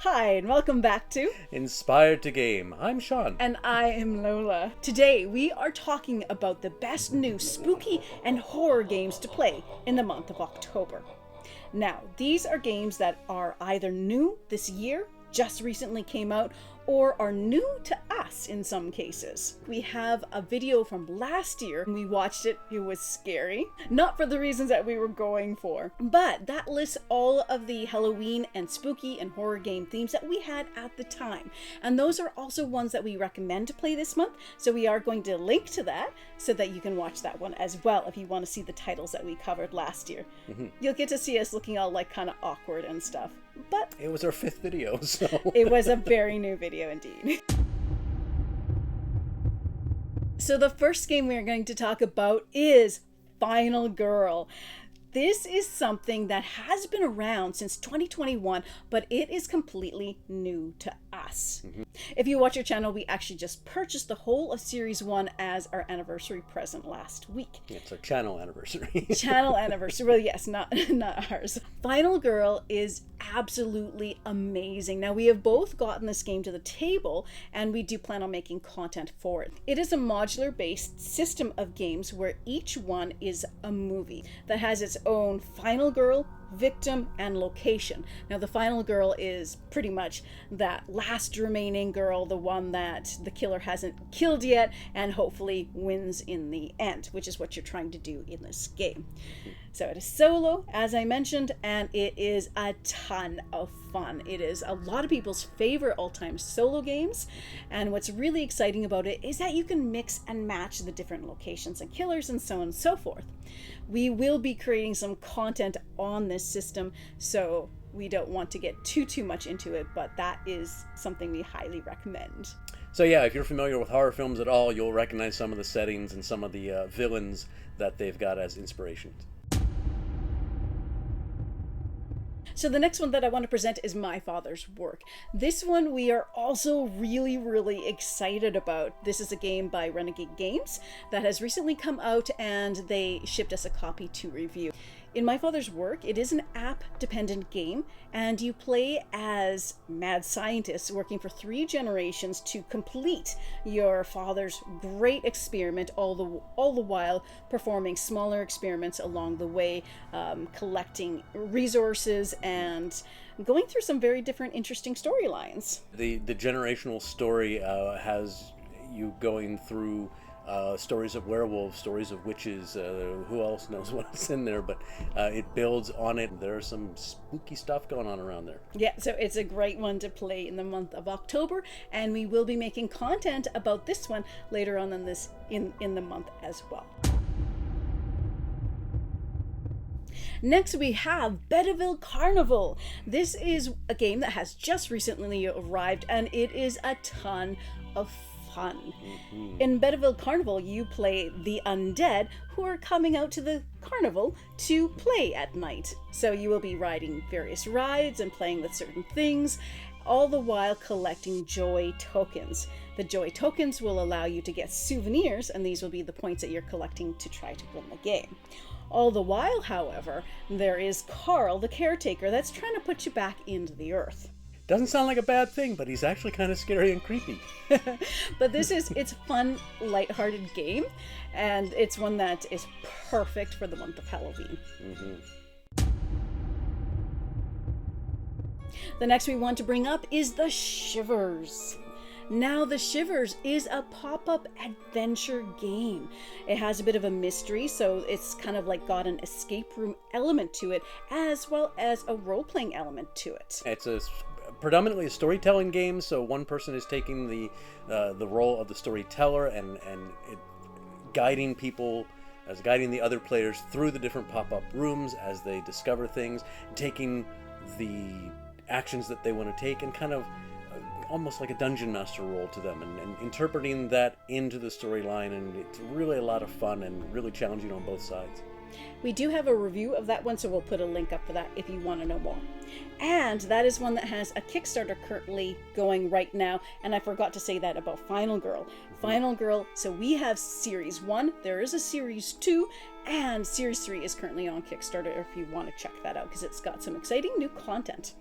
Hi, and welcome back to Inspired to Game. I'm Sean. And I am Lola. Today we are talking about the best new spooky and horror games to play in the month of October. Now, these are games that are either new this year, just recently came out, or are new to us in some cases. We have a video from last year. We watched it. It was scary. Not for the reasons that we were going for, but that lists all of the Halloween and spooky and horror game themes that we had at the time. And those are also ones that we recommend to play this month. So we are going to link to that so that you can watch that one as well if you want to see the titles that we covered last year. You'll get to see us looking all like kind of awkward and stuff. But it was our 5th video, so it was a very new video indeed. So the first game we are going to talk about is Final Girl. This is something that has been around since 2021, but it is completely new to us. If you watch our channel, we actually just purchased the whole of Series 1 as our anniversary present last week. It's our channel anniversary. Channel anniversary. Well, yes, not ours. Final Girl is absolutely amazing. Now, we have both gotten this game to the table, and we do plan on making content for it. It is a modular-based system of games where each one is a movie that has its own Final Girl, victim, and location. Now, the final girl is pretty much that last remaining girl, the one that the killer hasn't killed yet, and hopefully wins in the end, which is what you're trying to do in this game. So it is solo, as I mentioned, and it is a ton of fun. It is a lot of people's favorite all-time solo games, and what's really exciting about it is that you can mix and match the different locations and killers and so on and so forth. We will be creating some content on this system, so we don't want to get too much into it, but that is something we highly recommend. So yeah, if you're familiar with horror films at all, you'll recognize some of the settings and some of the villains that they've got as inspirations. So the next one that I want to present is My Father's Work. This one we are also really excited about. This is a game by Renegade Games that has recently come out, and they shipped us a copy to review. In My Father's Work, it is an app-dependent game, and you play as mad scientists working for 3 generations to complete your father's great experiment, all the while performing smaller experiments along the way, collecting resources and going through some very different, interesting storylines. The generational story has you going through stories of werewolves, stories of witches, who else knows what's in there, but it builds on it. There's some spooky stuff going on around there. Yeah, so it's a great one to play in the month of October, and we will be making content about this one later on in the month as well. Next, we have Betterville Carnival. This is a game that has just recently arrived, and it is a ton of fun. In Betterville Carnival, you play the undead who are coming out to the carnival to play at night. So you will be riding various rides and playing with certain things, all the while collecting joy tokens. The joy tokens will allow you to get souvenirs, and these will be the points that you're collecting to try to win the game. All the while, however, there is Carl, the caretaker, that's trying to put you back into the earth. Doesn't sound like a bad thing, but he's actually kind of scary and creepy. But it's a fun, lighthearted game, and it's one that is perfect for the month of Halloween. The next we want to bring up is the Shivers. Now, the Shivers is a pop-up adventure game. It has a bit of a mystery, so it's kind of like got an escape room element to it, as well as a role-playing element to it. It's predominantly a storytelling game, so one person is taking the role of the storyteller and guiding the other players through the different pop-up rooms as they discover things, taking the actions that they want to take, and kind of almost like a dungeon master role to them, and interpreting that into the storyline, and it's really a lot of fun and really challenging on both sides. We do have a review of that one, so we'll put a link up for that if you want to know more. And that is one that has a Kickstarter currently going right now, and I forgot to say that about Final Girl. Final Girl, so we have Series 1, there is a Series 2, and Series 3 is currently on Kickstarter if you want to check that out, because it's got some exciting new content.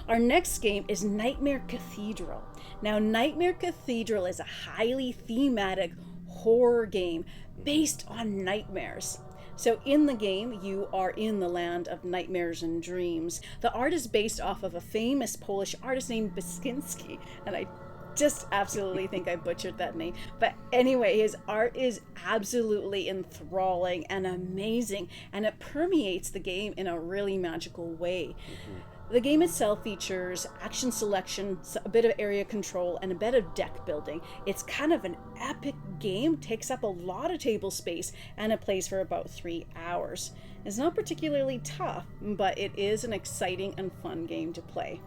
Our next game is Nightmare Cathedral. Now, Nightmare Cathedral is a highly thematic horror game based on nightmares. So in the game, you are in the land of nightmares and dreams. The art is based off of a famous Polish artist named Bczynski, and I just absolutely think I butchered that name. But anyway, his art is absolutely enthralling and amazing, and it permeates the game in a really magical way. The game itself features action selection, a bit of area control, and a bit of deck building. It's kind of an epic game, takes up a lot of table space, and it plays for about 3 hours. It's not particularly tough, but it is an exciting and fun game to play.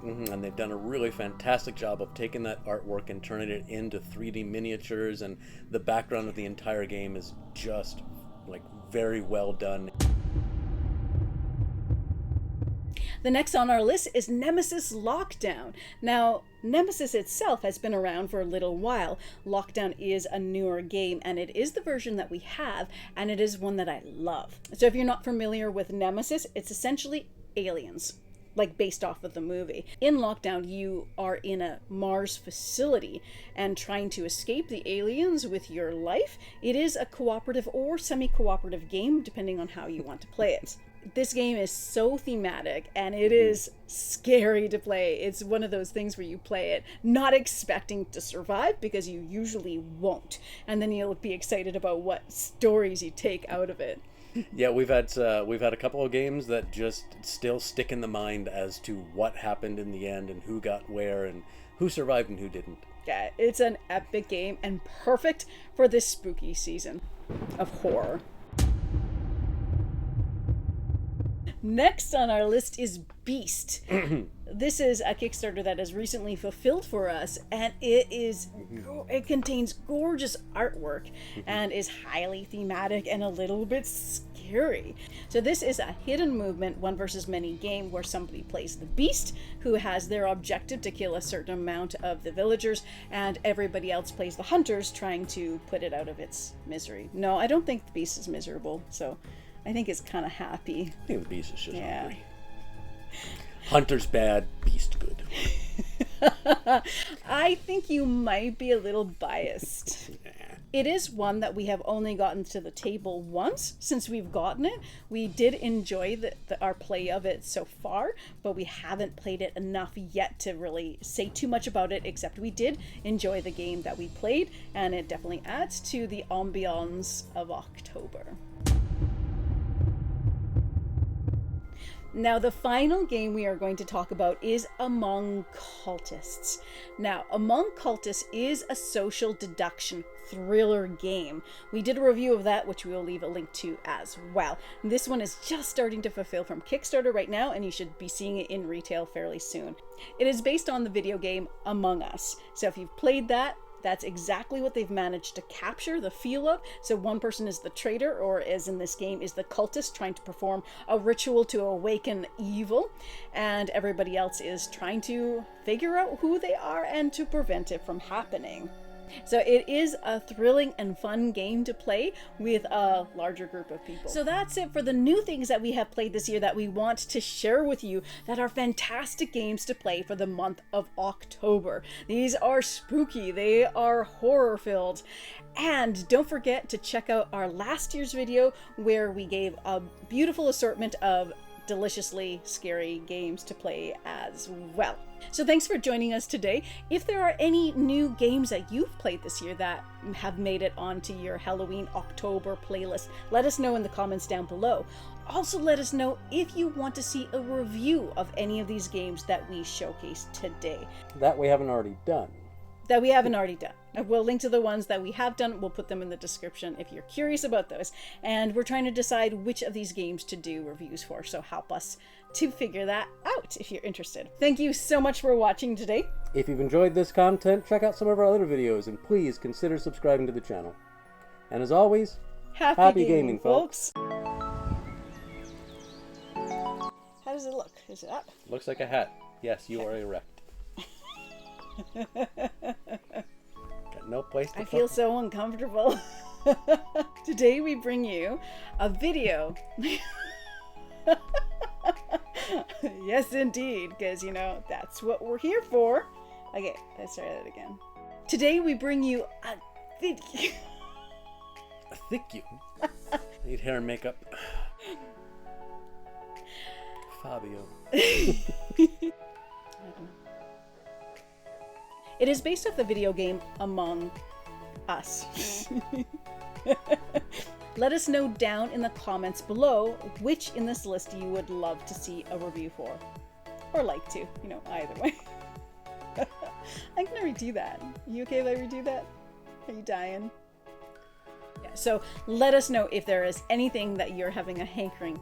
And they've done a really fantastic job of taking that artwork and turning it into 3D miniatures, and the background of the entire game is just like very well done. The next on our list is Nemesis Lockdown. Now, Nemesis itself has been around for a little while. Lockdown is a newer game, and it is the version that we have, and it is one that I love. So if you're not familiar with Nemesis, it's essentially aliens, like based off of the movie. In Lockdown, you are in a Mars facility and trying to escape the aliens with your life. It is a cooperative or semi-cooperative game, depending on how you want to play it. This game is so thematic, and it is scary to play. It's one of those things where you play it not expecting to survive, because you usually won't, and then you'll be excited about what stories you take out of it. Yeah, we've had a couple of games that just still stick in the mind as to what happened in the end and who got where and who survived and who didn't. Yeah, it's an epic game and perfect for this spooky season of horror. Next on our list is Beast. This is a Kickstarter that has recently fulfilled for us, and it contains gorgeous artwork and is highly thematic and a little bit scary. So this is a hidden movement, one versus many game where somebody plays the Beast, who has their objective to kill a certain amount of the villagers, and everybody else plays the Hunters, trying to put it out of its misery. No, I don't think the Beast is miserable, so I think it's kind of happy. I think the Beast is just hungry. Hunter's bad, Beast good. I think you might be a little biased. It is one that we have only gotten to the table once since we've gotten it. We did enjoy our play of it so far, but we haven't played it enough yet to really say too much about it, except we did enjoy the game that we played, and it definitely adds to the ambiance of October. Now, the final game we are going to talk about is Among Cultists. Now, Among Cultists is a social deduction thriller game. We did a review of that, which we will leave a link to as well. This one is just starting to fulfill from Kickstarter right now, and you should be seeing it in retail fairly soon. It is based on the video game Among Us. So if you've played that, that's exactly what they've managed to capture the feel of. So one person is the traitor, or as in this game, is the cultist trying to perform a ritual to awaken evil. And everybody else is trying to figure out who they are and to prevent it from happening. So it is a thrilling and fun game to play with a larger group of people. So that's it for the new things that we have played this year that we want to share with you that are fantastic games to play for the month of October. These are spooky, they are horror filled. And don't forget to check out our last year's video where we gave a beautiful assortment of deliciously scary games to play as well. So thanks for joining us today. If there are any new games that you've played this year that have made it onto your Halloween October playlist, let us know in the comments down below. Also, let us know if you want to see a review of any of these games that we showcased today. That we haven't already done. We'll link to the ones that we have done. We'll put them in the description if you're curious about those. And we're trying to decide which of these games to do reviews for, so help us to figure that out if you're interested. Thank you so much for watching today. If you've enjoyed this content, check out some of our other videos, and please consider subscribing to the channel. And as always, happy gaming, folks! How does it look? Is it up? Looks like a hat. Yes, you are erect. Got no place to I feel so uncomfortable. Today we bring you a video Yes, indeed, because, you know, that's what we're here for. Okay, let's try that again. Today we bring you a video. A thick you. Need hair and makeup. Fabio. I don't know. It is based off the video game Among Us. Let us know down in the comments below which in this list you would love to see a review for. Or like to, you know, either way. I'm gonna redo that. You okay if I redo that? Are you dying? Yeah, so let us know if there is anything that you're having a hankering